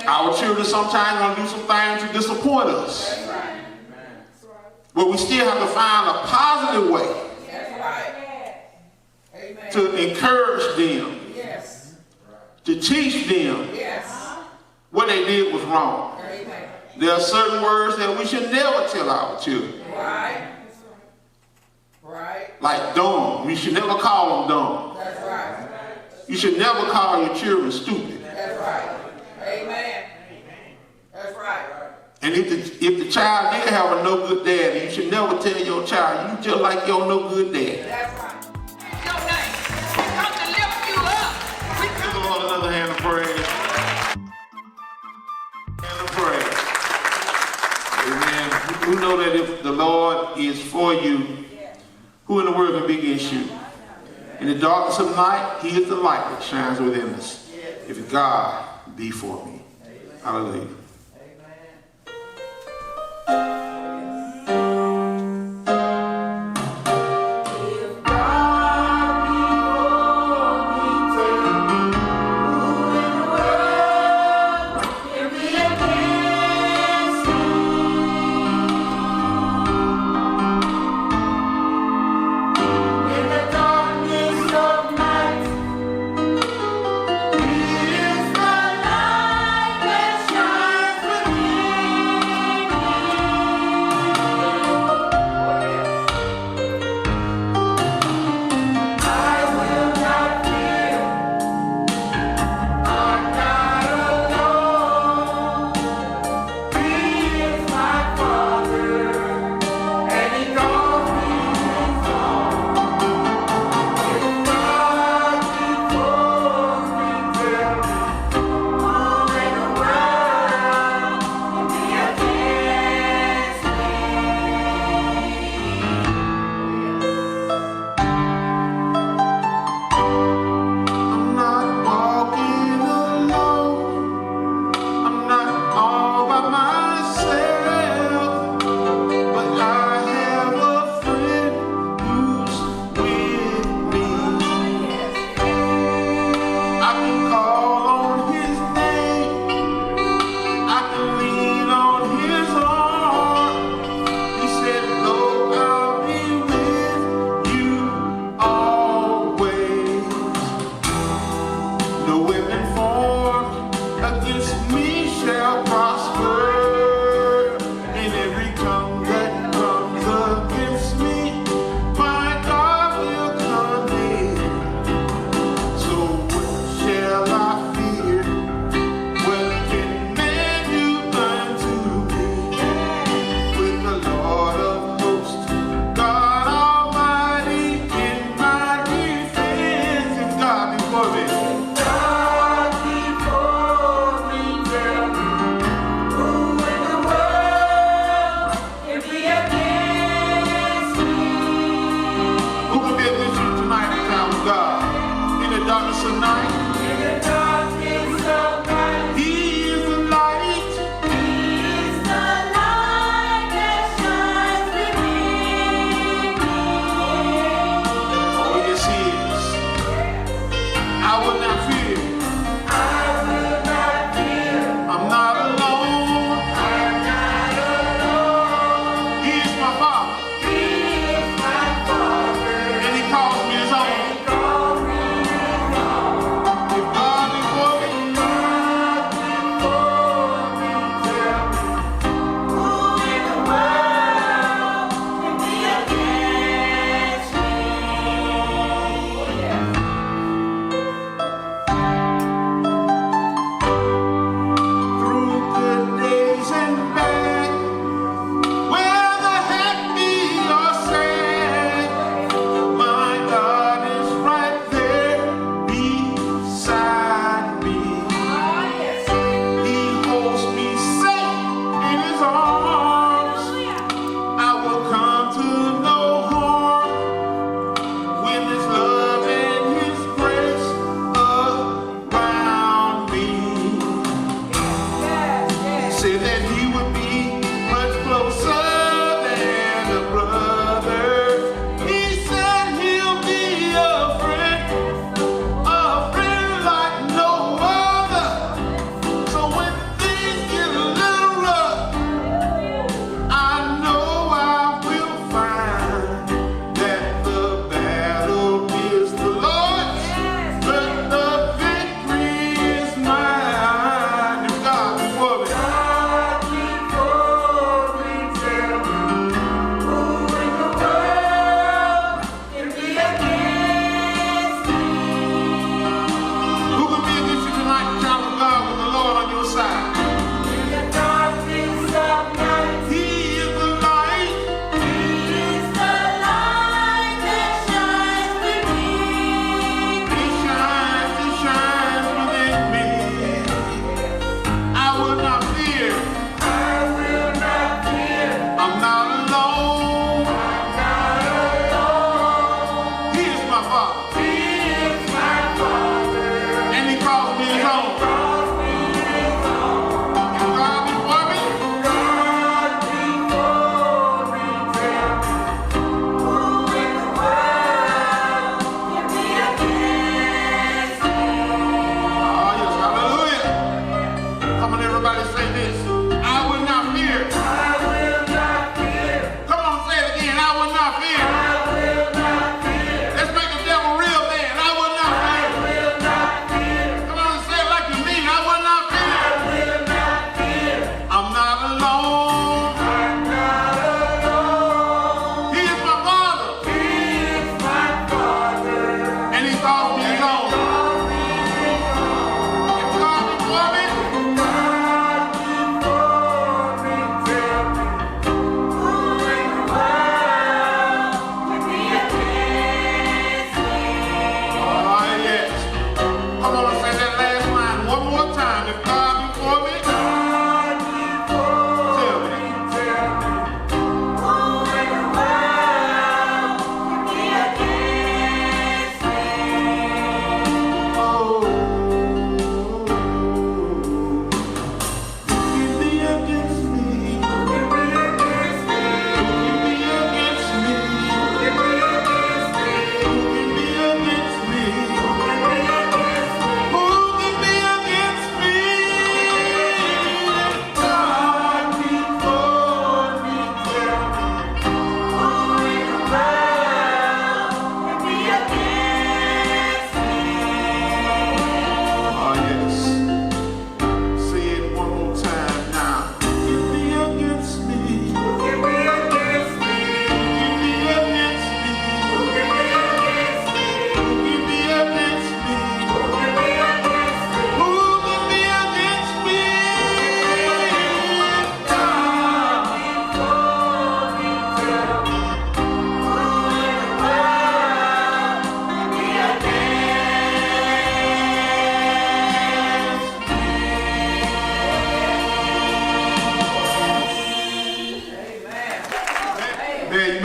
Our children sometimes going to do some things to disappoint us. But we still have to find a positive way to encourage them, to teach them what they did was wrong. There are certain words that we should never tell our children. Like dumb. We should never call them dumb. You should never call your children stupid. And if the child did have a no good daddy, you should never tell your child, you just like your no good daddy. Your name. We come to lift you up. Give the Lord another hand of praise. Hand of praise. Amen. Who know that if the Lord is for you, who in the world can be against you? In the darkness of night, he is the light that shines within us. If God be for me. Hallelujah. God before me, tell me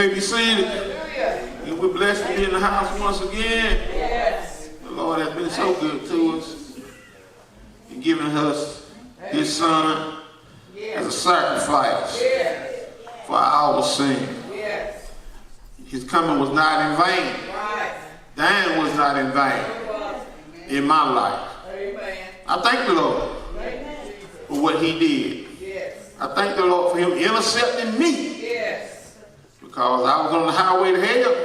may be seated. And we're blessed to be in the house once again. The Lord has been so good to us and giving us his son as a sacrifice for our sin. His coming was not in vain. Dying was not in vain in my life. I thank the Lord for what he did. I thank the Lord for him intercepting me. Because I was on the highway to hell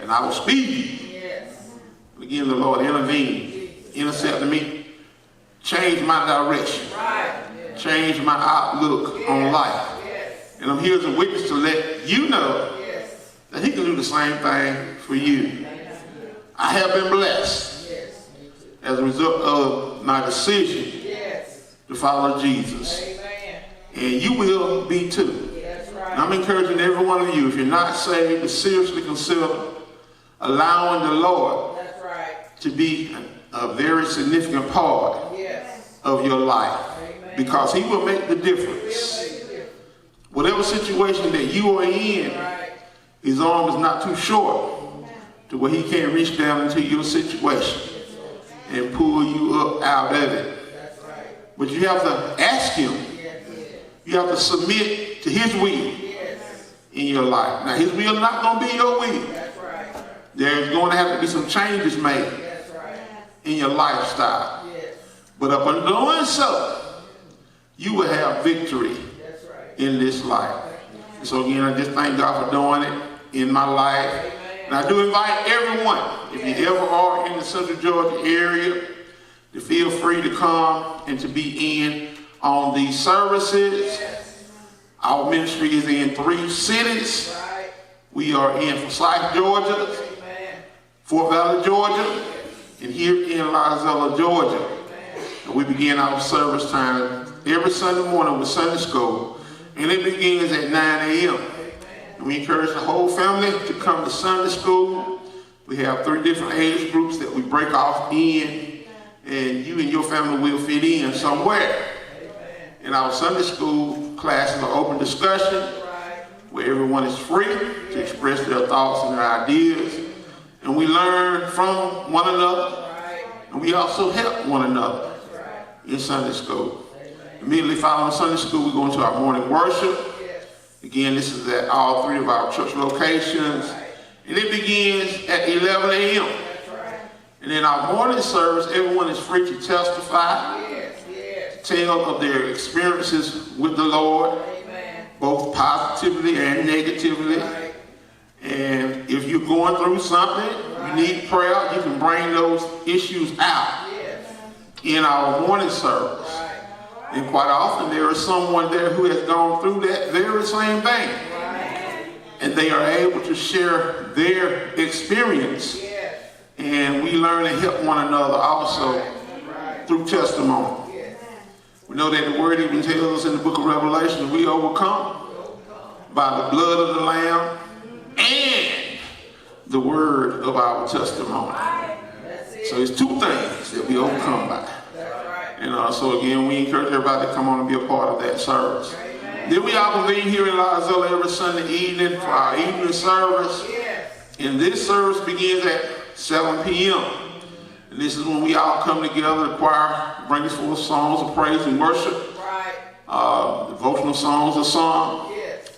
and I was speeding. But again, the Lord intervened, intercepted me, changed my direction, changed my outlook on life. And I'm here as a witness to let you know that he can do the same thing for you. I have been blessed as a result of my decision to follow Jesus. And you will be too. And I'm encouraging every one of you, if you're not saved, to seriously consider allowing the Lord to be a very significant part of your life. Because he will make the difference. Whatever situation that you are in, his arm is not too short to where he can't reach down into your situation and pull you up out of it. But you have to ask him. You have to submit to his will in your life. Now, his will is not going to be your will. There's going to have to be some changes made in your lifestyle. But up until doing so, you will have victory in this life. So again, I just thank God for doing it in my life. And I do invite everyone, if you ever are in the Central Georgia area, to feel free to come and to be in on these services. Our ministry is in 3 cities. We are in Forsyth, Georgia, Fort Valley, Georgia, and here in Lizella, Georgia. And we begin our service time every Sunday morning with Sunday school, and it begins at 9 a.m. And we encourage the whole family to come to Sunday school. We have 3 different age groups that we break off in, and you and your family will fit in somewhere. And our Sunday school classes are open discussion, where everyone is free to express their thoughts and their ideas. And we learn from one another, and we also help one another in Sunday school. Immediately following Sunday school, we go into our morning worship. Again, this is at all 3 of our church locations. And it begins at 11 a.m. And in our morning service, everyone is free to testify, tell of their experiences with the Lord, both positively and negatively. And if you're going through something, you need prayer, you can bring those issues out in our morning service. And quite often there is someone there who has gone through that very same thing. And they are able to share their experience. And we learn to help one another also through testimony. We know that the word even tells us in the book of Revelation, we overcome by the blood of the Lamb and the word of our testimony. So it's 2 things that we overcome by. And so again, we encourage everybody to come on and be a part of that service. Then we all convene here in Lizella every Sunday evening for our evening service. And this service begins at 7 p.m. And this is when we all come together. The choir brings forth songs of praise and worship. Devotional songs are sung.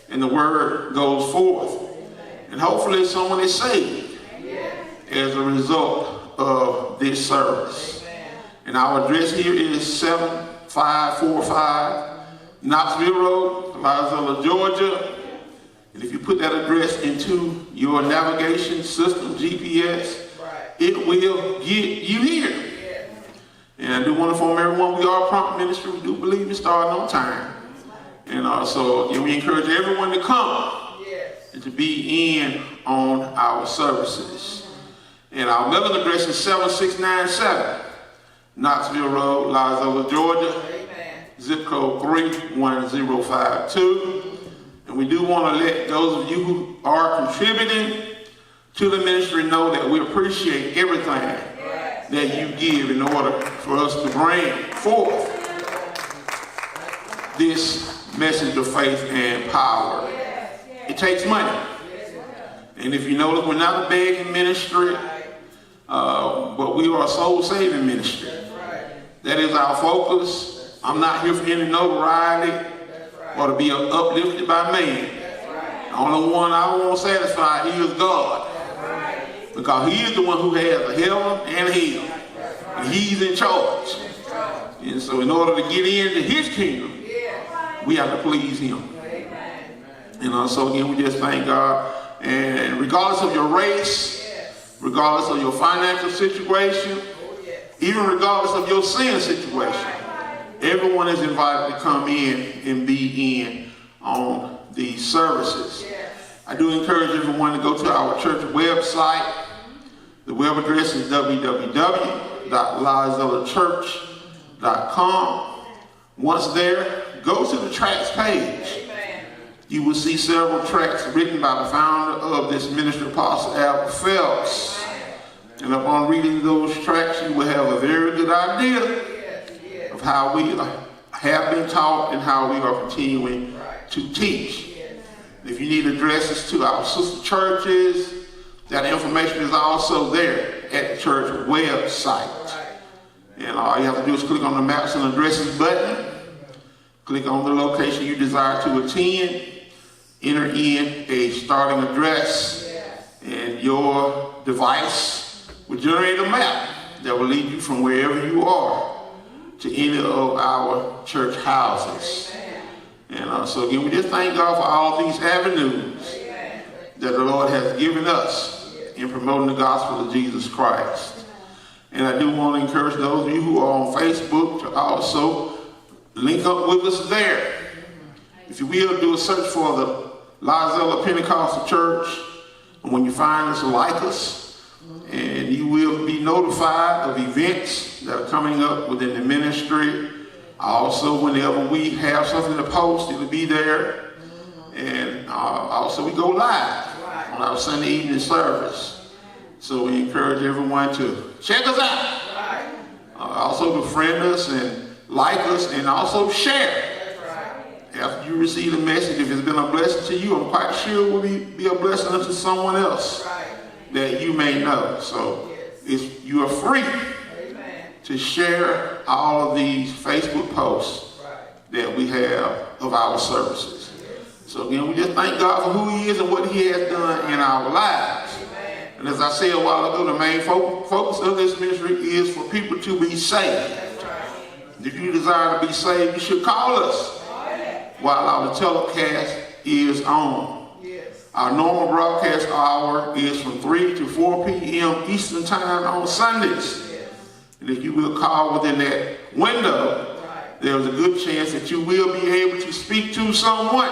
And the word goes forth. And hopefully someone is saved as a result of this service. And our address here is 7545 Knoxville Road, Lizella, Georgia. And if you put that address into your navigation system, GPS, it will get you here. And I do want to inform everyone, we are a prompt ministry. We do believe in starting on time. And so we encourage everyone to come and to be in on our services. And our mailing address is 7697 Knoxville Road, Lizella, Georgia. Zip code 31052. And we do want to let those of you who are contributing to the ministry know that we appreciate everything that you give in order for us to bring forth this message of faith and power. It takes money. And if you notice, we're not a begging ministry, but we are a soul-saving ministry. That is our focus. I'm not here for any notoriety or to be uplifted by man. The only one I want to satisfy is God. Because he is the one who has the heaven and hell. And he's in charge. And so in order to get into his kingdom, we have to please him. And so again, we just thank God. And regardless of your race, regardless of your financial situation, even regardless of your sin situation, everyone is invited to come in and be in on these services. I do encourage everyone to go to our church website. The web address is www.lizellachurch.com. Once there, go to the tracts page. You will see several tracts written by the founder of this ministry, Apostle Albert Phelps. And upon reading those tracts, you will have a very good idea of how we have been taught and how we are continuing to teach. If you need addresses to our sister churches, that information is also there at the church website. And all you have to do is click on the Maps and Addresses button, click on the location you desire to attend, enter in a starting address, and your device will generate a map that will lead you from wherever you are to any of our church houses. And so again, we just thank God for all these avenues that the Lord has given us in promoting the gospel of Jesus Christ. And I do want to encourage those of you who are on Facebook to also link up with us there. If you will, do a search for the Lizella Pentecostal Church, and when you find us, like us, and you will be notified of events that are coming up within the ministry. Also, whenever we have something to post, it will be there. And also, we go live on our Sunday evening service. So we encourage everyone to check us out. Also to friend us and like us and also share. After you receive the message, if it's been a blessing to you, I'm quite sure it will be a blessing to someone else that you may know. So you are free to share all of these Facebook posts that we have of our services. So again, we just thank God for who he is and what he has done in our lives. And as I said a while ago, the main focus of this ministry is for people to be saved. If you desire to be saved, you should call us while our telecast is on. Our normal broadcast hour is from 3 to 4 p.m. Eastern Time on Sundays. And if you will call within that window, there's a good chance that you will be able to speak to someone.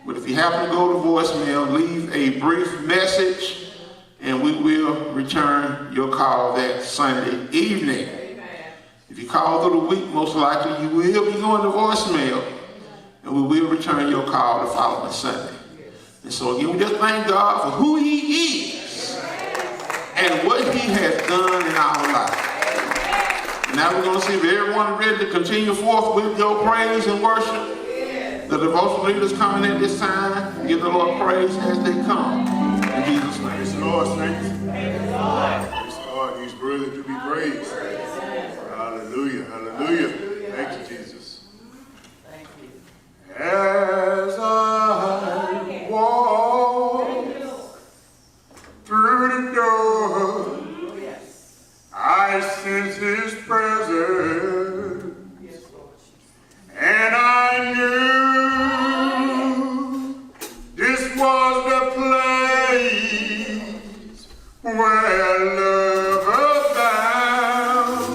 But if you happen to go to voicemail, leave a brief message and we will return your call that Sunday evening. If you call through the week, most likely you will be going to voicemail and we will return your call the following Sunday. And so again, we just thank God for who he is and what he has done in our life. And now we're going to see if everyone is ready to continue forth with your praise and worship. The devotional leaders coming at this time, give the Lord praise as they come. In Jesus' name. Praise the Lord, saints. Praise the Lord. He's worthy to be praised. Hallelujah. Hallelujah. Thank you, Jesus. As I walk through the door, I sense his presence, and I knew this was the place where love abounds.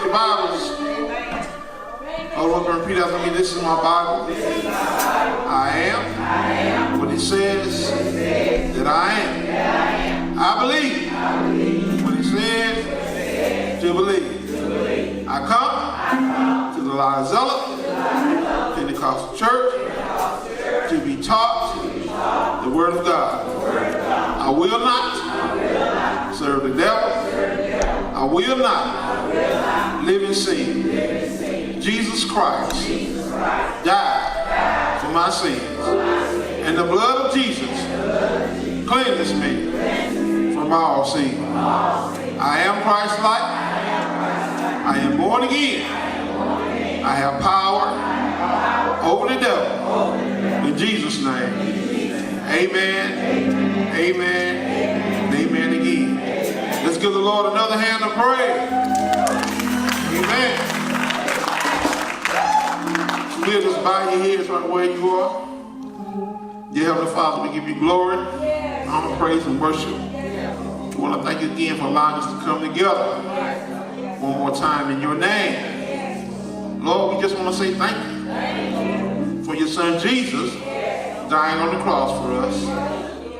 your Bibles. Hold up and repeat after me. This is my Bible. I am what it says that I am. I believe what it says to believe. I come to the Lizella Pentecostal Church to be taught the Word of God. I will not serve the devil. I will not live in sin. Jesus Christ died for my sins. And the blood of Jesus cleanses me from all sin. I am Christ-like. I am born again. I have power over the devil. In Jesus' name. Amen. Amen. And amen again. Let's give the Lord another hand of praise. Amen. We'll just bow your heads right where you are. Dear Heavenly Father, we give you glory, honor, praise, and worship. We want to thank you again for allowing us to come together one more time in your name. Lord, we just want to say thank you for your son Jesus dying on the cross for us.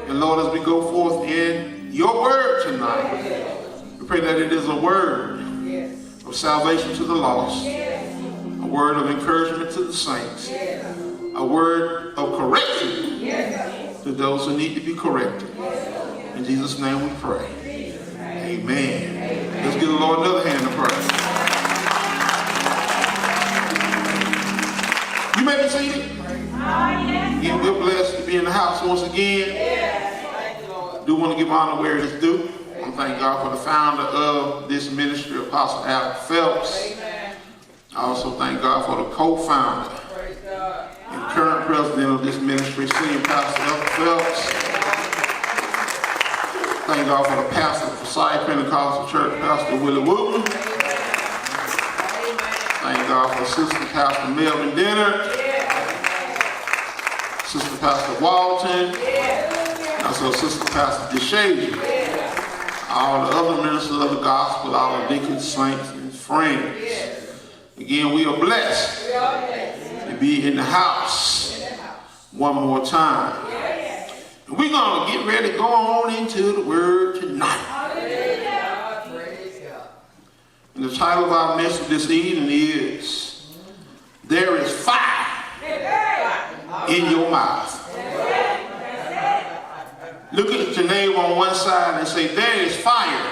And Lord, as we go forth in your word tonight, we pray that it is a word of salvation to the lost, a word of encouragement to the saints, a word of correction to those who need to be corrected. In Jesus' name we pray. Amen. Let's give the Lord another hand of praise. You may be seated. Again, we're blessed to be in the house once again. Do want to give honor where it is due. I want to thank God for the founder of this ministry, Apostle Al Phelps. I also thank God for the co-founder and current president of this ministry, Senior Pastor Al Phelps. Thank God for the pastor of Forsyth Pentecostal Church, Pastor Willie Woodman. Thank God for Sister Pastor Melvin Denner, Sister Pastor Walton, also Sister Pastor DeShazier, all the other ministers of the gospel, all the deacons, saints, and friends. Again, we are blessed to be in the house one more time. And we're going to get ready to go on into the Word tonight. And the title of our message this evening is, There is Fire in Your Mouth. Look at your neighbor on one side and say, there is fire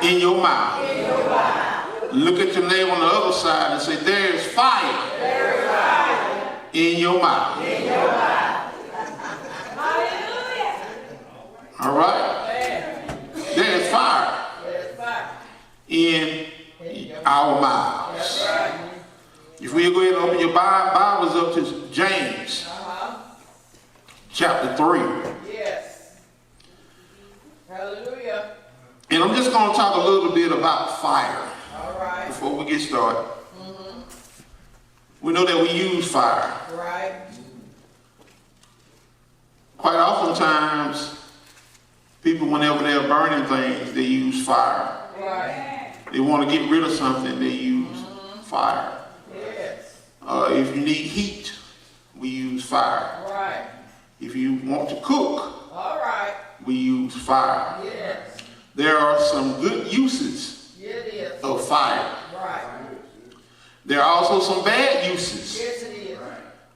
in your mouth. Look at your neighbor on the other side and say, there is fire in your mouth. All right? There is fire in our mouths. If we go ahead and open your Bibles up to James, chapter 3. Yes. Hallelujah. And I'm just going to talk a little bit about fire before we get started. We know that we use fire. Right. Quite oftentimes, people, whenever they're burning things, they use fire. Right. They want to get rid of something, they use fire. Yes. If you need heat, we use fire. Right. If you want to cook, All right. we use fire. Yes. There are some good uses It is. of fire. Right. There are also some bad uses Yes, it is.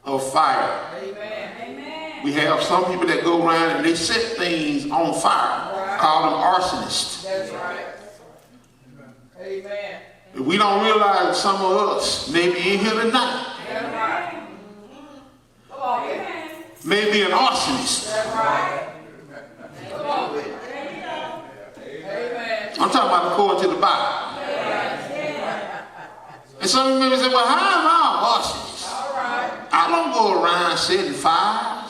of fire. Amen. Amen. We have some people that go around and they set things on fire, call them arsonists. That's right. Amen. We don't realize that some of us may be in here tonight, That's right. Come on, man. may be an arsonist. That's right. Come on, man. Amen. I'm talking about according to the Bible. And some of you may say, well, how am I an arsonist? All right. I don't go around setting fires.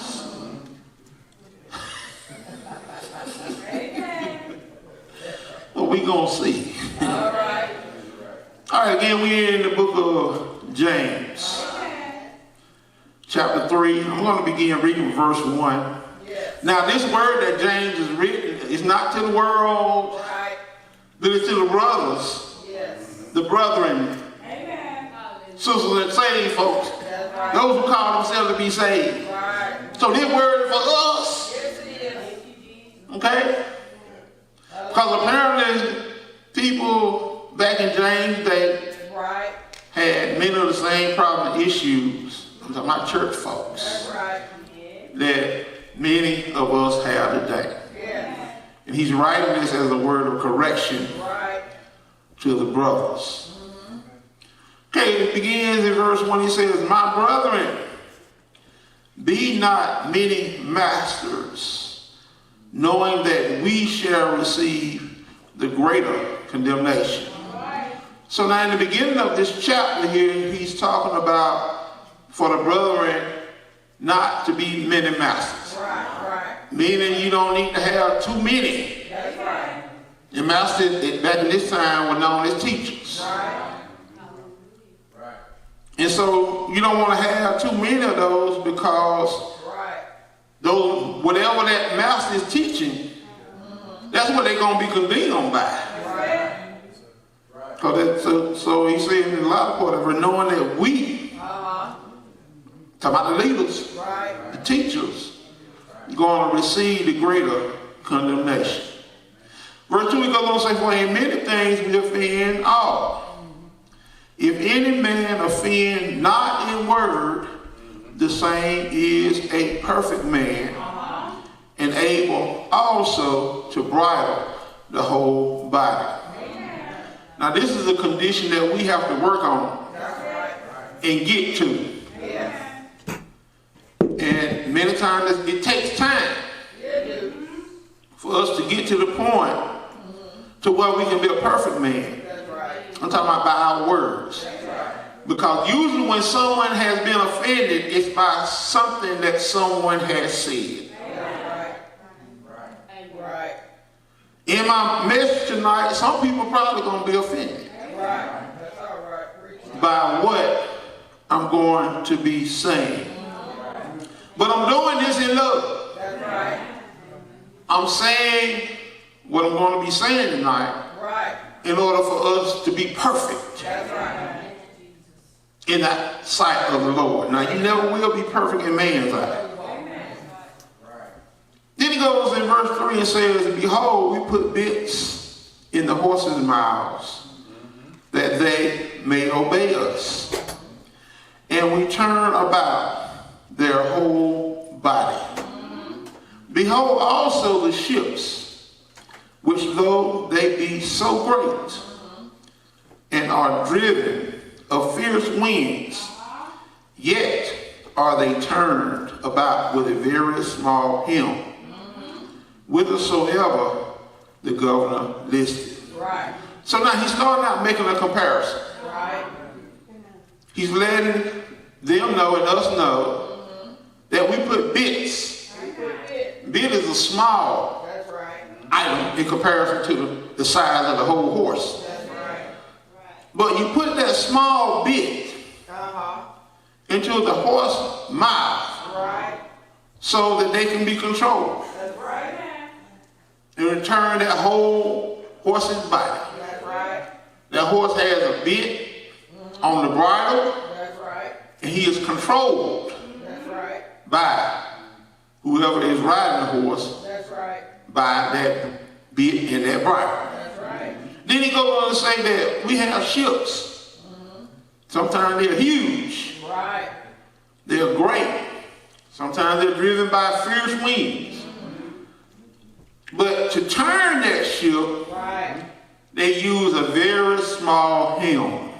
Well, we gonna see. All right. All right, again, we're in the book of James, chapter 3. I'm going to begin reading verse 1. Yes. Now, this word that James is written is not to the world, Right. but it's to the brothers Yes. the brethren, sisters that saved folks, those who call themselves to be saved. So this word is for us. Okay? Because apparently people back in James Day had many of the same problem issues. I'm talking about church folks that many of us have today. And he's writing this as a word of correction to the brothers. Okay, it begins in verse 1. He says, my brethren, be not many masters, knowing that we shall receive the greater condemnation. So now in the beginning of this chapter here, he's talking about for the brethren not to be many masters. Meaning you don't need to have too many. And masters back in this time were known as teachers. And so you don't want to have too many of those, because those, whatever that master is teaching, that's what they're going to be condemned by. So he said in a lot of part of it, knowing that we, talking about the leaders, the teachers, going to receive the greater condemnation. Verse 2, he goes on to say, for in many things we offend all. If any man offend not in word, the same is a perfect man, and able also to bridle the whole body. Now this is a condition that we have to work on and get to. And many times it takes time for us to get to the point to where we can be a perfect man. I'm talking about by our words. Because usually when someone has been offended, it's by something that someone has said. In my message tonight, some people probably going to be offended by what I'm going to be saying. But I'm doing this in love. I'm saying what I'm going to be saying tonight in order for us to be perfect in the sight of the Lord. Now, you never will be perfect in man's eye. Then he goes in verse 3 and says, behold, we put bits in the horses' mouths, that they may obey us. And we turn about their whole body. Behold also the ships, which though they be so great, and are driven of fierce winds, yet are they turned about with a very small helm, whithersoever the governor listed. So now he's starting out making a comparison. He's letting them know and us know that we put bits. Bit is a small item in comparison to the size of the whole horse. But you put that small bit into the horse's mouth so that they can be controlled. And return that whole horse's body. That horse has a bit on the bridle, and he is controlled by whoever is riding the horse by that bit and that bridle. Then he goes on to say that we have ships. Sometimes they're huge. They're great. Sometimes they're driven by fierce winds. But to turn that ship, they use a very small helm.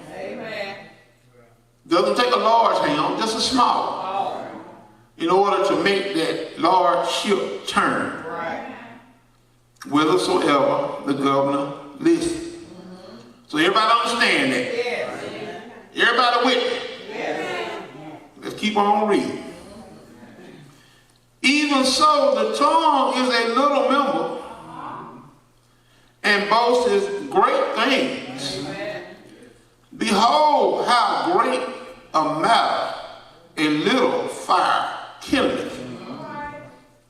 Doesn't take a large helm, just a small, in order to make that large ship turn. Whithersoever the governor listed. So everybody understand that? Everybody with me? Let's keep on reading. Even so, the tongue is a little member and boasts great things. Behold, how great a matter a little fire kindleth.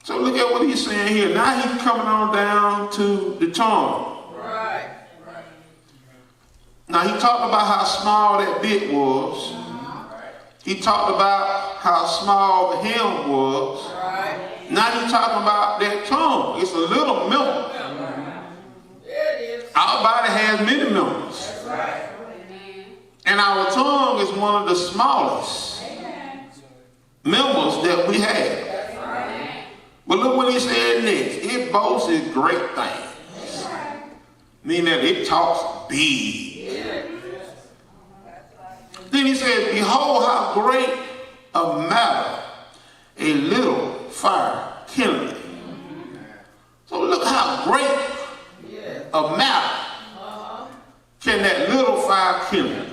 So look at what he's saying here. Now he's coming on down to the tongue. Now, he talked about how small that bit was. He talked about how small the hem was. Now he's talking about that tongue. It's a little member. Our body has many members. And our tongue is one of the smallest members that we have. But look what he said next. It boasts great things. Meaning that it talks big. Then he says, behold how great a matter a little fire kindleth. So look how great a matter can that little fire kindle.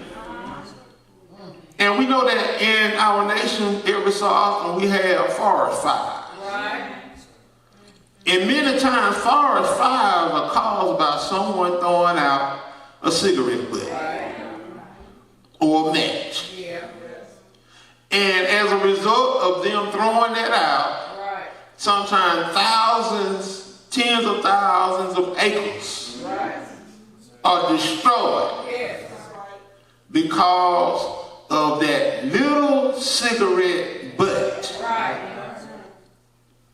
And we know that in our nation, every so often we have forest fires. And many times forest fires are caused by someone throwing out a cigarette butt or a match. And as a result of them throwing that out, sometimes thousands, tens of thousands of acres are destroyed because of that little cigarette butt.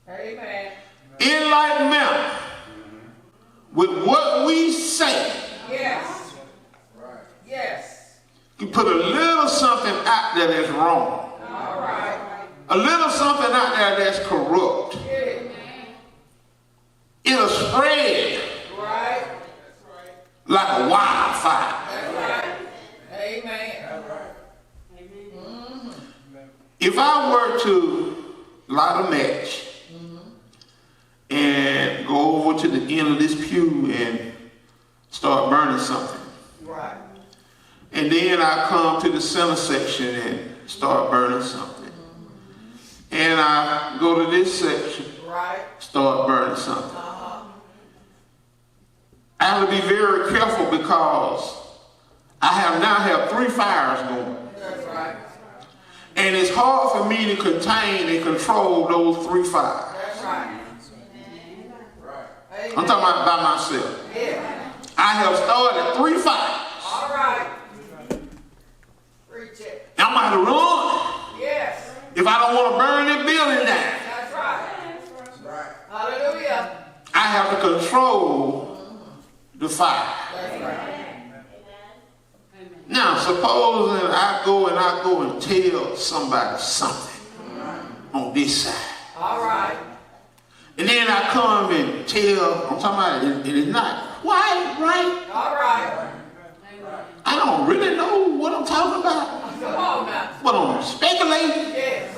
Amen. In like manner, with what we say, Yes. Yes. you put a little something out there that's wrong. All right. A little something out there that's corrupt. It'll spread Right. like a wildfire. That's right. Amen. If I were to light a match and go over to the end of this pew and start burning something, Right. and then I come to the center section and start burning something, and I go to this section, Right. start burning something, I have to be very careful because I now have 3 fires going. That's right. And it's hard for me to contain and control those 3 fires. That's right. I'm talking about by myself. Yeah. I have started 3 fires. All right. Preach it. I'm about to run Yes. if I don't want to burn this building down. That's right. Hallelujah. I have to control the fire. That's right. Now, supposing I go and tell somebody something on this side. All right. And then I come and tell, I'm talking about it is not quite right. All right. I don't really know what I'm talking about, Come on now. but I'm speculating. Yes.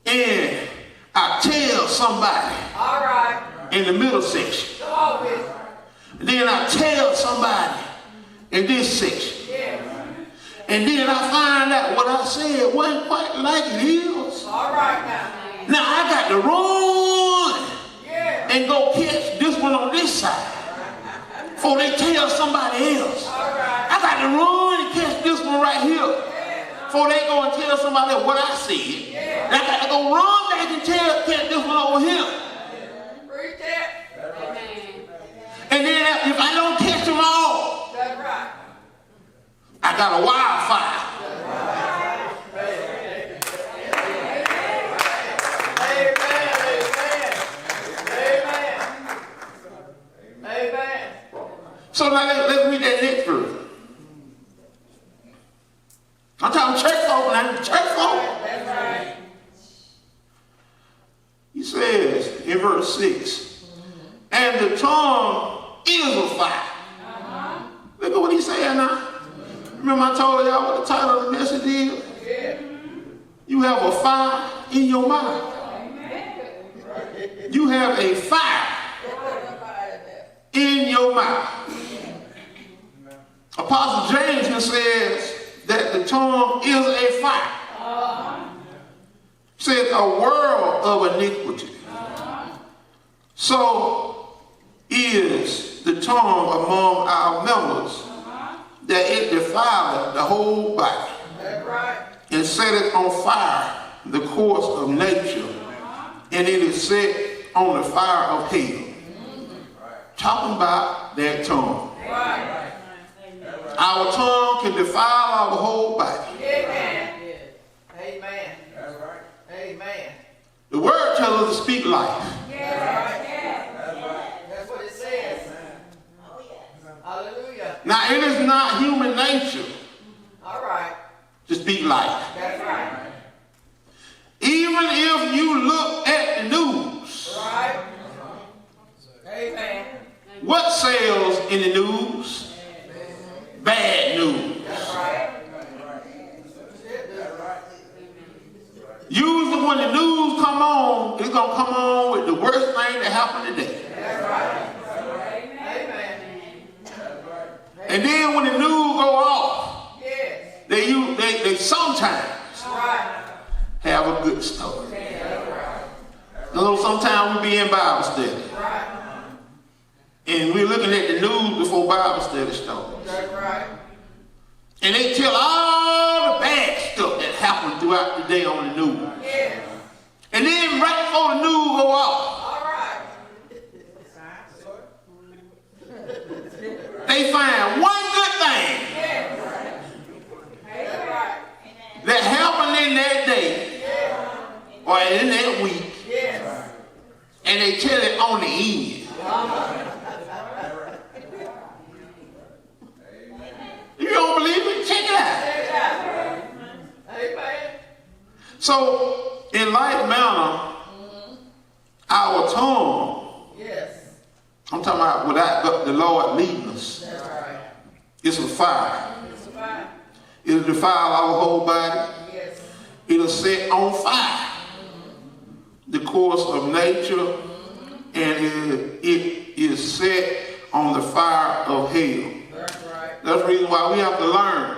And I tell somebody All right. in the middle section. Come on, Bishop. And then I tell somebody in this section. Yes. And then I find out what I said wasn't quite like it is. All right now. Now I got to run Yes. and go catch this one on this side before they tell somebody else. All right. I got to run and catch this one right here before they go and tell somebody else what I said. And I got to go run back and catch this one over here. Preach it. And then if I don't catch them all, That's right. I got a wildfire. Amen. So now let's read that next verse. I'm talking church folk now. Church folk. That's right. He says in verse 6, and the tongue is a fire. Look at what he's saying now. Remember I told y'all what the title of the message is? Yeah. You have a fire in your mouth. You have a fire in your mouth. Apostle James here says that the tongue is a fire. Says a world of iniquity. So is the tongue among our members, that it defileth the whole body, That's right. and setteth on fire the course of nature, and it is set on the fire of hell. Talking about that tongue. Right. Our tongue can defile our whole body. Amen. Amen. That's right. Amen. The word tells us to speak life. That's what it says. Hallelujah. Now, it is not human nature All right. to speak life. That's right. Even if you look at the news, Right. Amen. what sells in the news? Bad news. That's right. Usually when the news come on, it's going to come on with the worst thing that happened today. That's right. Amen. And then when the news go off, Yes. they sometimes Right. have a good story. You know, sometimes we be in Bible study, Right. and we're looking at the news before Bible study starts. That's right. And they tell all the bad stuff that happened throughout the day on the news. Yes. And then right before the news go off, All right. they find one good thing Yes. That's right. that happened in that day or in that week, Yes. and they tell it on the end. You don't believe it? Check it out. Amen. So, in like manner, our tongue, Yes. I'm talking about without the Lord leading us, That's right. it's a fire. It's right. It'll defile our whole body. Yes. It'll set on fire the course of nature, and it is set on the fire of hell. That's right. That's the reason why we have to learn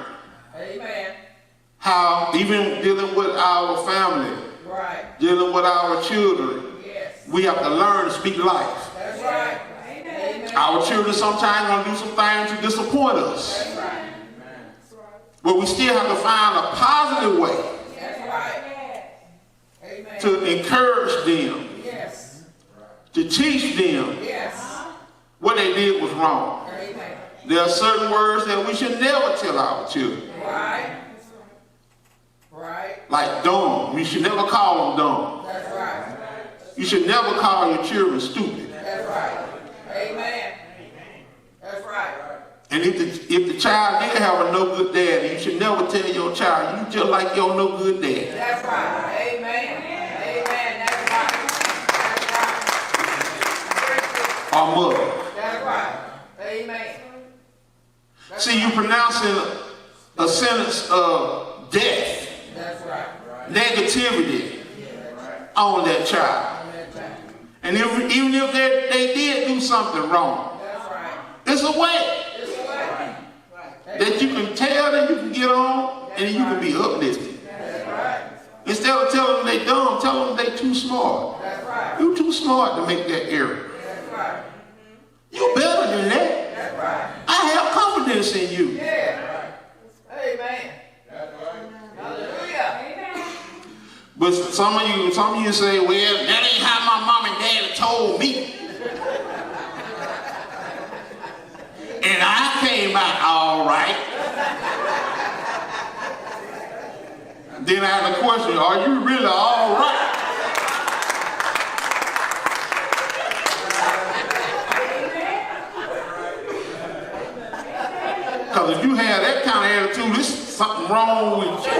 Amen. how, even dealing with our family, Right. dealing with our children, Yes. we have to learn to speak life. That's right. Amen. Our children sometimes going to do some things to disappoint us, That's right. but we still have to find a positive way That's right. Amen. to encourage them, Yes. to teach them Yes. what they did was wrong. Amen. There are certain words that we should never tell our children, Right. Right. like dumb. We should never call them dumb. That's right. You should never call your children stupid. That's right. Amen. That's right. And if the child did have a no good daddy, you should never tell your child, you just like your no good daddy. That's right. Amen. Amen. That's right. That's right. Or mother. That's right. Amen. That's See, you pronouncing a sentence of death, That's right. negativity on that child. And even if they did do something wrong, That's right. it's a way This way. that you can tell them you can get on and you can be uplifted. That's right. Instead of telling them they dumb, tell them they too smart. That's right. You too smart to make that error. That's right. You better than that. That's right. I have confidence in you. Yeah. Amen. Hallelujah. But some of you say, well, that ain't how my mom and daddy told me. And I came out all right. Then I have the question, are you really all right? Because if you have that kind of attitude, there's something wrong with you.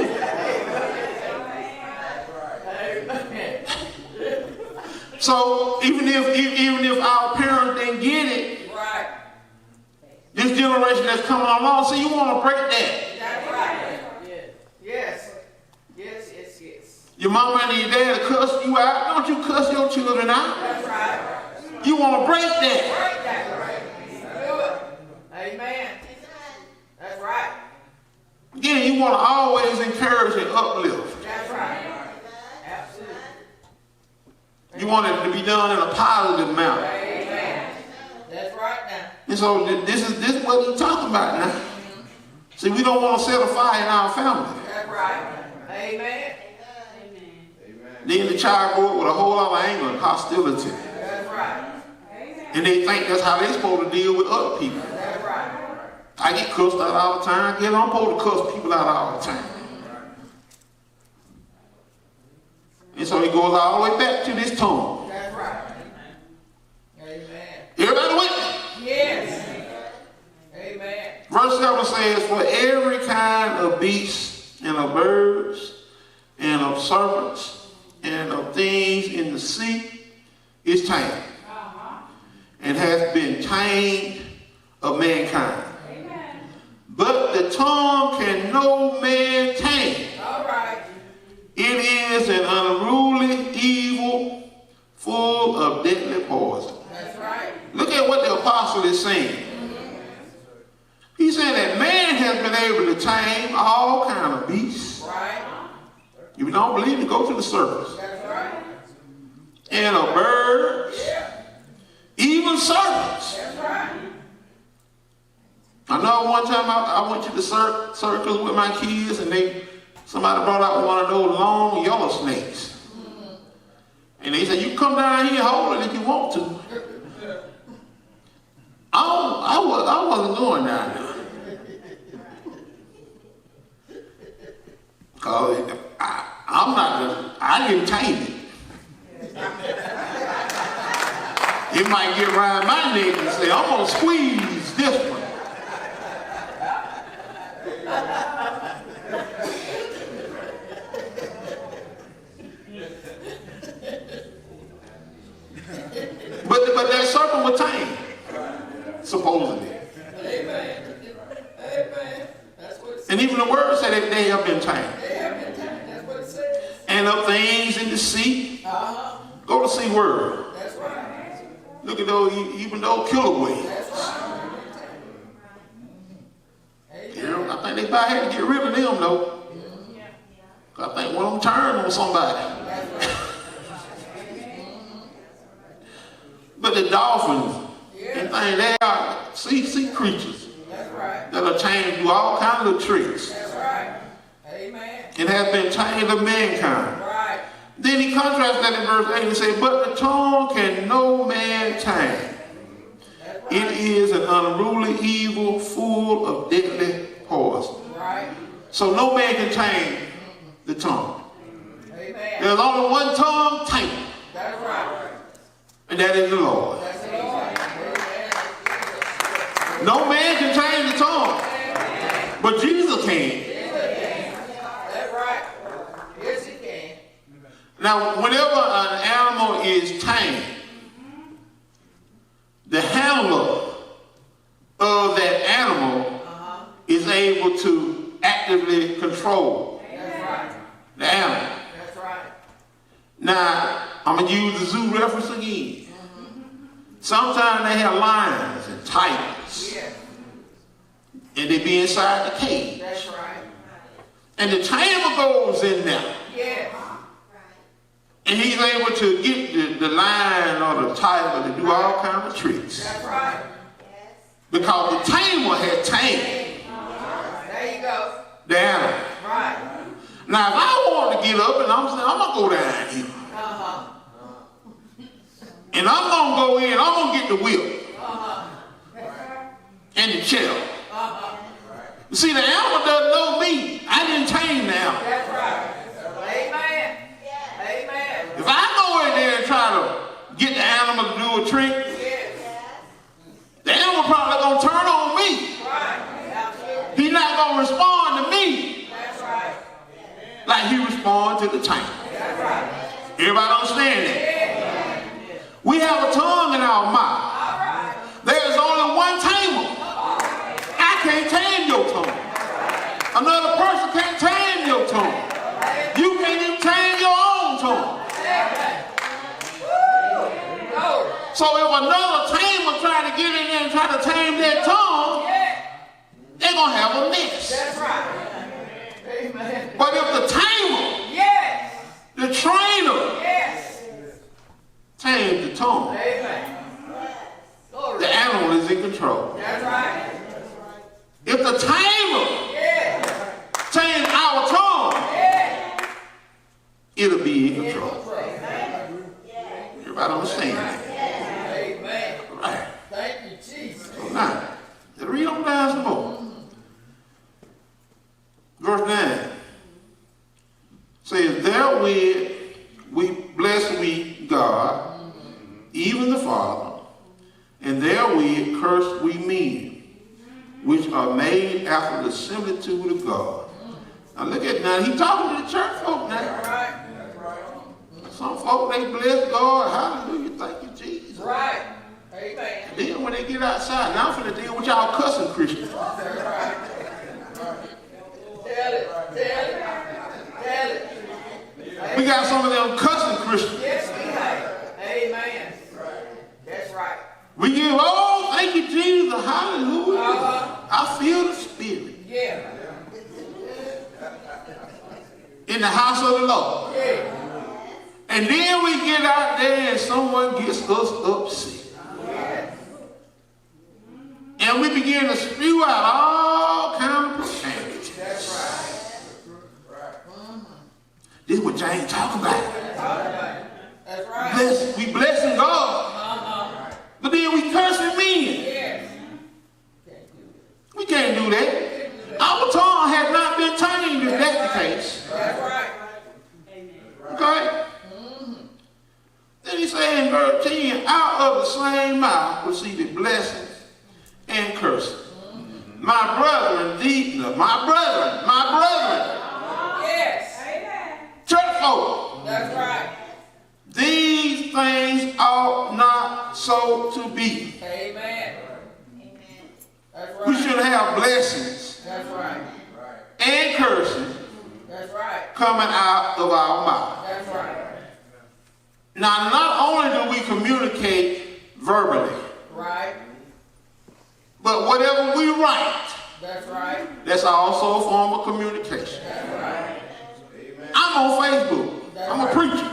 So even if our parents didn't get it, Right. this generation that's coming along, so you want to break that. That's right. Yes. Yes, yes, yes. Your mama and your dad cuss you out. Don't you cuss your children out. That's right. You want to break that. Right. That's right. Do it. Amen. That's right. Again, you want to always encourage and uplift. That's right. Absolutely. You want it to be done in a positive manner. Amen. That's right now. And so this is what he's talking about now. See, we don't want to set a fire in our family. That's right. Amen. Then the child grow up with a whole lot of anger and hostility. That's right. And they think that's how they're supposed to deal with other people. That's right. I get cussed out all the time. I guess I'm supposed to cuss people out all the time. And so it goes all the way back to this tongue. That's right. Amen. Everybody with me? Yes. Amen. Verse 7 says, for every kind of beasts and of birds and of serpents and of things in the sea is tamed, and has been tamed of mankind. Amen. But the tongue can no man tame. All right. It is an unruly evil, full of deadly poison. That's right. Look at what the apostle is saying. He's saying that man has been able to tame all kind of beasts. Right. If you don't believe me, go to the surface. That's right. And of birds, Yeah. even serpents. That's right. I know one time I went to the circus with my kids, and somebody brought out one of those long yellow snakes. And they said, you can come down here and hold it if you want to. I wasn't going down there. Because I didn't tame it. It might get around my neck and say, I'm going to squeeze this one. But that serpent was tame, supposedly. Amen. Amen. That's what it says. And even the word said that they have been tamed. They have been tamed. That's what it says. And of things in the sea, go to sea word. That's right. Look at those, even those killer whales. That's right. Amen. I think they probably had to get rid of them though. I think one of them turned on somebody. But the dolphins and things, they are sea creatures That's right. that are tamed through all kinds of tricks. That's right. Amen. It has been tamed of mankind. Right. Then he contrasts that in verse 8 and says, but the tongue can no man tame. That's right. It is an unruly evil, full of deadly poison. Right. So no man can tame the tongue. Amen. There's only one tongue tamed, That's right. and that is the Lord. That's the Lord. Amen. No man can tame the tongue, but Jesus can. That's right. Yes, he can. Now, whenever an animal is tamed, the handler of that animal is able to actively control That's right. the animal. That's right. Now, I'm going to use the zoo reference again. Sometimes they have lions and tigers, Yes. and they be inside the cage. That's right. And the tamer goes in there, Yes. and he's able to get the lion or the tiger to do all kinds of tricks. That's right. Because the tamer has tamed There you go. the animal. Right. Now, if I want to get up and I'm saying, I'm going to go down here, and I'm going to go in, I'm going to get the whip and the chair. You see, the animal doesn't know me. I didn't tame the animal. That's right. Amen. Amen. If I go in there and try to get the animal to do a trick, Yes. the animal probably going to turn on me. Right. Absolutely. He's not going to respond to me That's right. like he responds to the tamer. That's right. Everybody understand that? We have a tongue in our mouth. All right. There is only one tamer. I can't tame your tongue. Another person can't tame your tongue. You can't even tame your own tongue. Go. So if another tamer try to get in there and try to tame their tongue, Yeah. they're going to have a mess. That's right. Amen. But if the tamer, Yes. the trainer, Yes. tames the tongue, Amen. Glory. the animal is in control. That's right. If the tamer Yeah. tames our tongue, Yeah. it'll be in control. Amen. Everybody understand that? Amen. All right. Thank you, Jesus. Now, read on down some more. we God, even the Father, and therewith curse we men, which are made after the similitude of God. Now look at now, he talking to the church folk now. Some folk, they bless God, hallelujah, thank you, Jesus. Right. Amen. Then when they get outside, now I'm finna deal with y'all cussing Christians. That's right. Tell it. We got some of them cussing Christians. Yes, we have. Amen. That's right. We give, oh, thank you, Jesus, hallelujah. I feel the Spirit Yeah. in the house of the Lord. Yeah. And then we get out there and someone gets us upset. And we begin to spew out all kinds of profanity. That's right. This is what James talking about. That's right. We blessing God. But then we cursing men. Yes. We can't do that. Our tongue has not been tamed if that's the case. That's right. Okay? Then he said in verse 10, out of the same mouth proceeded blessings and cursing. My brethren, Yes. church folk, That's right. these things ought not so to be. Amen. That's right. We should have blessings That's right. and cursing That's right. coming out of our mouth. That's right. Now, not only do we communicate verbally, Right. but whatever we write, That's right. that's also a form of communication. That's right. I'm on Facebook. I'm a preacher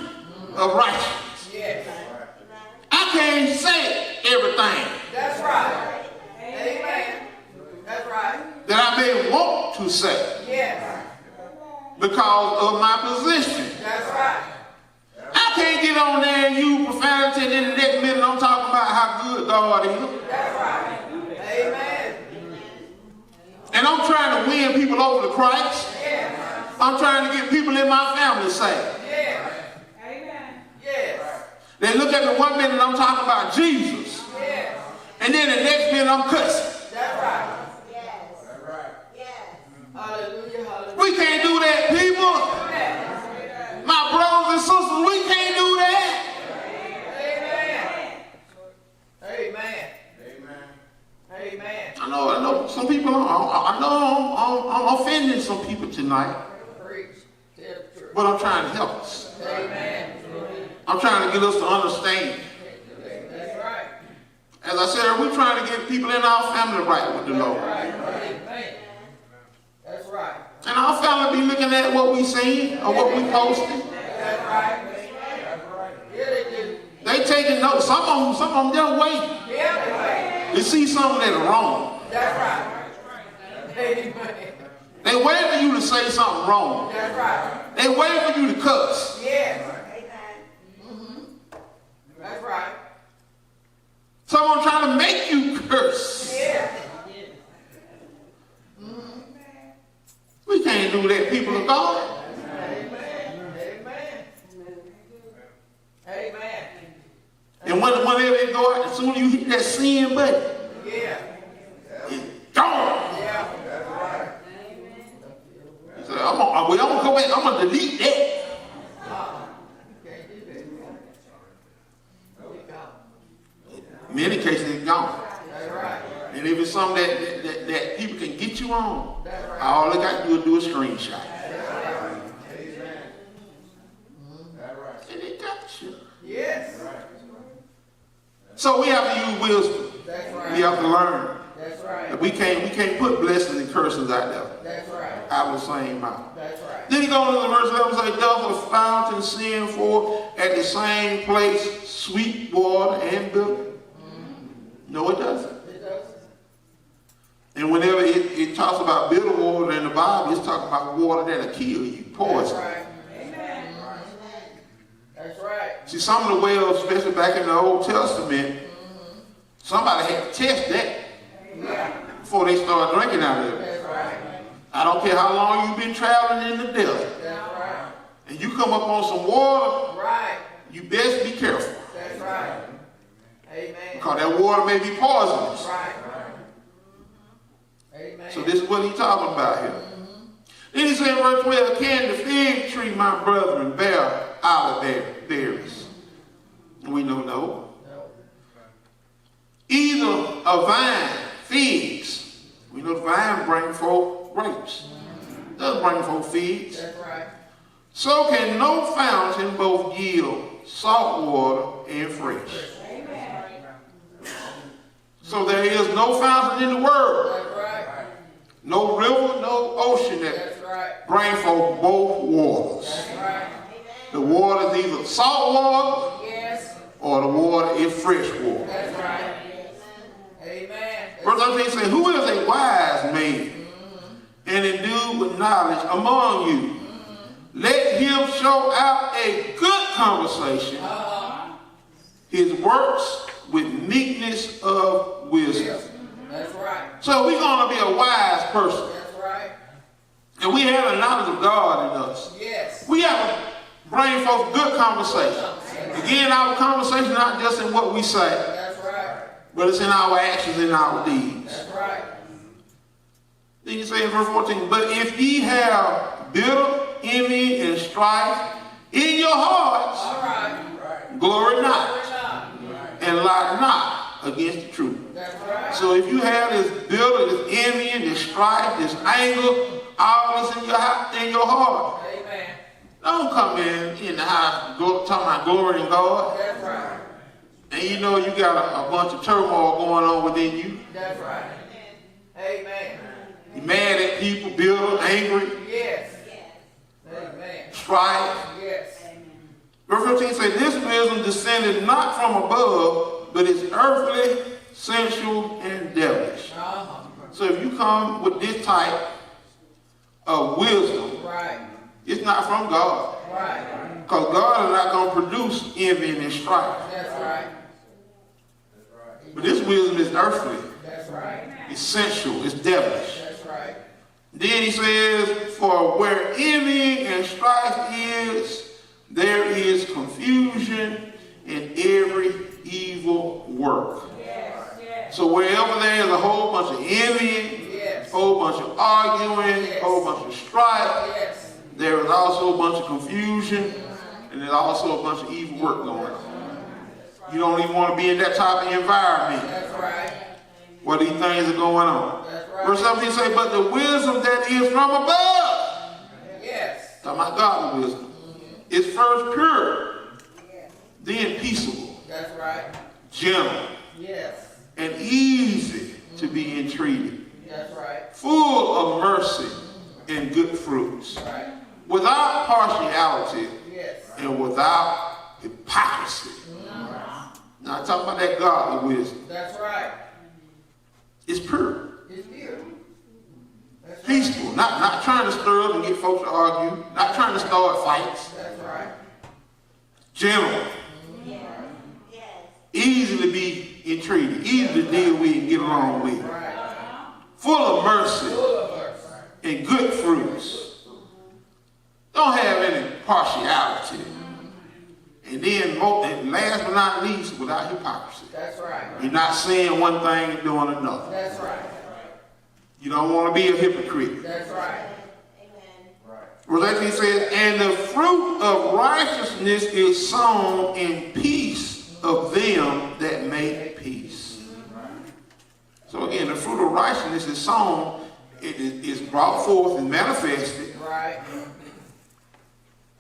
of righteousness. Yes. I can't say everything That's right. Amen. That's right. that I may want to say Yes. because of my position. That's right. I can't get on there and use profanity and then the next minute I'm talking about how good God is. That's right. Amen. And I'm trying to win people over to Christ. Yes. I'm trying to get people in my family saved. Yes. Amen. Yes. They look at me one minute and I'm talking about Jesus. Yes. And then the next minute I'm cussing. That's right. Yes. That's right. Yes. Hallelujah. Hallelujah. We can't do that, people. Yes. My brothers and sisters, we can't do that. Amen. Amen. Amen. I know some people, I know I'm offending some people tonight, Preach. Tell the truth. but I'm trying to help us. Amen. I'm trying to get us to understand. That's right. As I said, we're trying to get people in our family right with the Lord. Amen. That's right. And our family be looking at what we saying or what we posting. That's right. Yeah, they do. They taking notes. Some of them they're waiting Yeah, to see something that's wrong. that's right. Amen. They wait for you to say something wrong. That's right. They wait for you to cuss. Yes. That's right. Someone trying to make you curse. Yeah. We can't do that, people of God. Amen. Amen. Amen. And whenever they go out, as soon as you hit that sin button, Yeah. it's gone. Yeah. You say, I'm gonna go back, I'm gonna delete that. Can't do that. It's gone. In many cases, it's gone. That's right. And if it's something that people can get you on, That's right. all they got to do is do a screenshot. And they got you. Yes. So we have to use wisdom. That's right. We have to learn. That's right. We can't put blessings and curses out there That's right. out of the same mouth. That's right. Then he goes into verse 11 and says, does a fountain send forth at the same place sweet water and bitter? No, it doesn't. It does. And whenever it talks about bitter water in the Bible, it's talking about water that'll kill you, That's poison. right. Amen. That's right. See, some of the wells, especially back in the Old Testament, somebody had to test that before they start drinking out of it. That's right. I don't care how long you've been traveling in the desert. That's right. And you come up on some water, Right. you best be careful. That's right. Amen. Because that water may be poisonous. Right. Amen. So this is what he's talking about here. Then he said in verse 12, can the fig tree, my brethren, bear olive berries? We know no. No. Either a vine, figs. We know the vine bring forth grapes. Doesn't bring forth figs. That's right. So can no fountain both yield salt water and fresh. So there is no fountain in the world. That's right. No river, no ocean that That's right. bring forth both waters. That's right. The water is either salt water Yes. or the water is fresh water. That's right. Amen. Verse 13 says, who is a wise man and endued with knowledge among you? Let him show out a good conversation, his works with meekness of wisdom. That's right. So we're going to be a wise person. That's right. And we have a knowledge of God in us. Yes. We have to bring forth good conversation. Again, our conversation not just in what we say, That's right. but it's in our actions and our deeds. That's right. Then you say in verse 14, but if ye have bitter envy and strife in your hearts, All right. glory not, Glory not. and lie not against the truth. That's right. So if you have this bitter, this envy, this strife, this anger, all this in your heart, Amen. don't come in the house talking about glory in God, That's right. and you know you got a bunch of turmoil going on within you. That's right. Amen. You're mad at people, bitter, angry, Yes. Amen. strife. Yes. Verse 15 says, this wisdom descended not from above, but is earthly, sensual, and devilish. So if you come with this type of wisdom, Right. it's not from God. Right. Because God is not going to produce envy and strife. That's right. But this wisdom is earthly, That's right. it's sensual, it's devilish. That's right. Then he says, for where envy and strife is, there is confusion in every evil work. So wherever there is a whole bunch of envying, Yes. a whole bunch of arguing, a whole bunch of strife, Yes. there is also a bunch of confusion, and there's also a bunch of evil work going on. You don't even want to be in that type of environment That's right. where these things are going on. That's right. Verse 17 says, but the wisdom that is from above, Yes. talking about godly wisdom, is first pure, then peaceable, That's right. gentle, Yes. and easy to be entreated, That's right. full of mercy and good fruits, Right. without partiality Yes. and without hypocrisy. Now I'm talking about that godly wisdom. That's right. It's pure, It's beautiful. That's right. peaceful, not trying to stir up and get folks to argue, not trying to start fights. That's right. Gentle, easy to be entreated, easy to deal with and get along with, Right. full of mercy Full of mercy. and good fruits. Don't have any partiality. And then, and last but not least, without hypocrisy. That's right. You're not saying one thing and doing another. That's right. You don't want to be a hypocrite. That's right. Verse 18 says, and the fruit of righteousness is sown in peace of them that make peace. So again, the fruit of righteousness is sown, it is brought forth and manifested Right.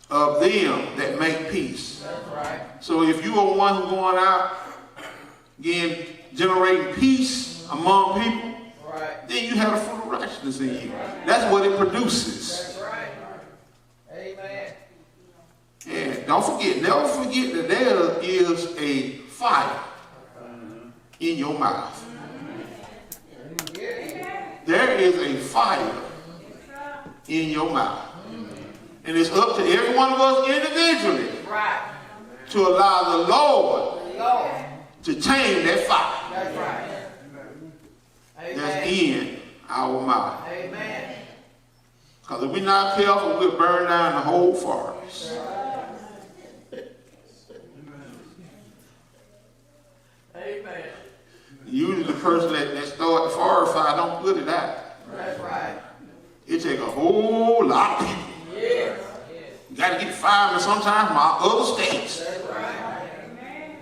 of them that make peace. That's right. So if you are one who's going out, again, generating peace among people, Right. then you have the fruit of righteousness in you. That's what it produces. That's right. Amen. And don't forget, never forget that there is a fire in your mouth. There is a fire in your mouth. And it's up to every one of us individually Right. to allow the Lord Lord. to tame that fire That's right. that's Amen. in our mouth. Amen. Because if we're not careful, we'll burn down the whole forest. Usually the person that started the forest fire don't put it out. That's right. It take a whole lot of people. Yes. You got to get firemen sometimes from our other states. That's right.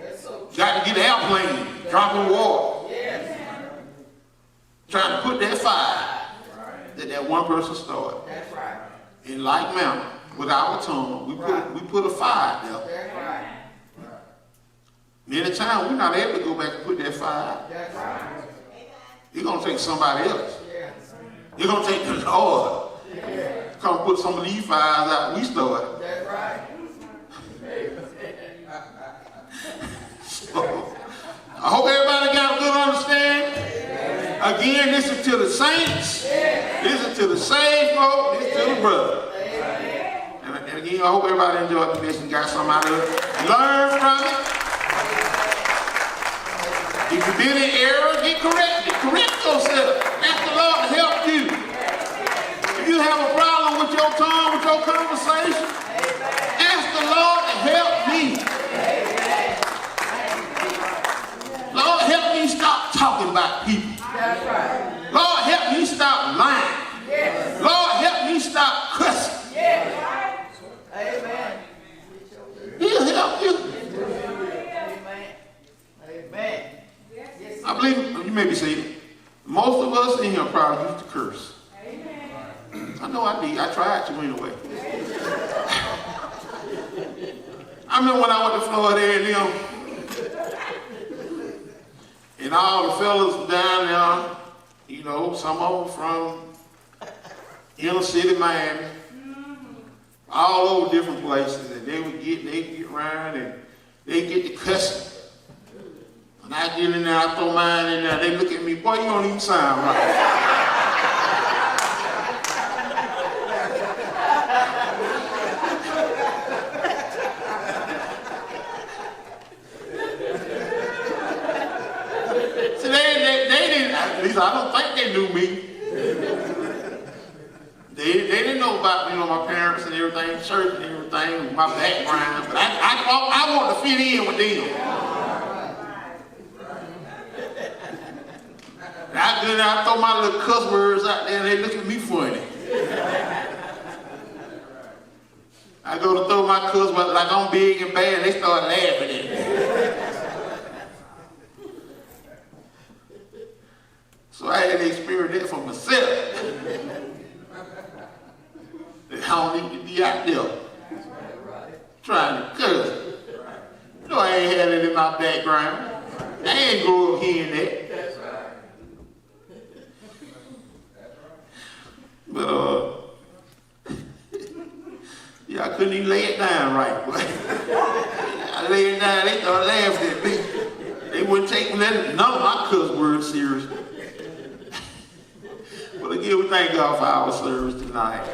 That's so You got to get airplanes, dropping water, yes. trying to put that fire that one person started. That's right. In like manner, with our tongue, we put a fire out there. That's right. Many times we're not able to go back and put that fire out. That's right. It's going to take somebody else. Yes. It's going to take the Lord. Come put some of these fires out we started. That's right. So, I hope everybody got a good understanding. Again, this is to the saints. This is to the saved folk. This is to the brother. And again, I hope everybody enjoyed the message and got something out of it. Learn from it. If you've been in error, get corrected. Correct yourself. Ask the Lord to help you. If you have a problem with your tongue, with your conversation, ask the Lord to help me. Lord, help me stop talking about people. That's right. Lord, help me stop lying. Yes. Lord, help me stop cussing. Yes. Amen. He'll help you. Amen. Amen. Yes. I believe, you may be saying, most of us in here probably used to curse. I know I did. I tried to anyway. I remember when I went to Florida and all the fellas down there, you know, some of them from inner city Miami, all over different places, and they get around and they get to cussing. When I get in there, I throw mine in there, they look at me, boy, you don't even sound right. At least I don't think they knew me. They didn't know about, you know, my parents and everything, church and everything, my background. But I want to fit in with them. And I throw my little cuss words out there and they look at me funny. I go to throw my cuss words like I'm big and bad, they start laughing at me. So I had to experience that for myself. That I don't need to be out there trying to cuss. You know, I ain't had it in my background. I ain't grow up hearing that. But yeah, I couldn't even lay it down right. I lay it down, they started laughing at me. They wouldn't take none of my cuss words seriously. But again, we thank God for our service tonight.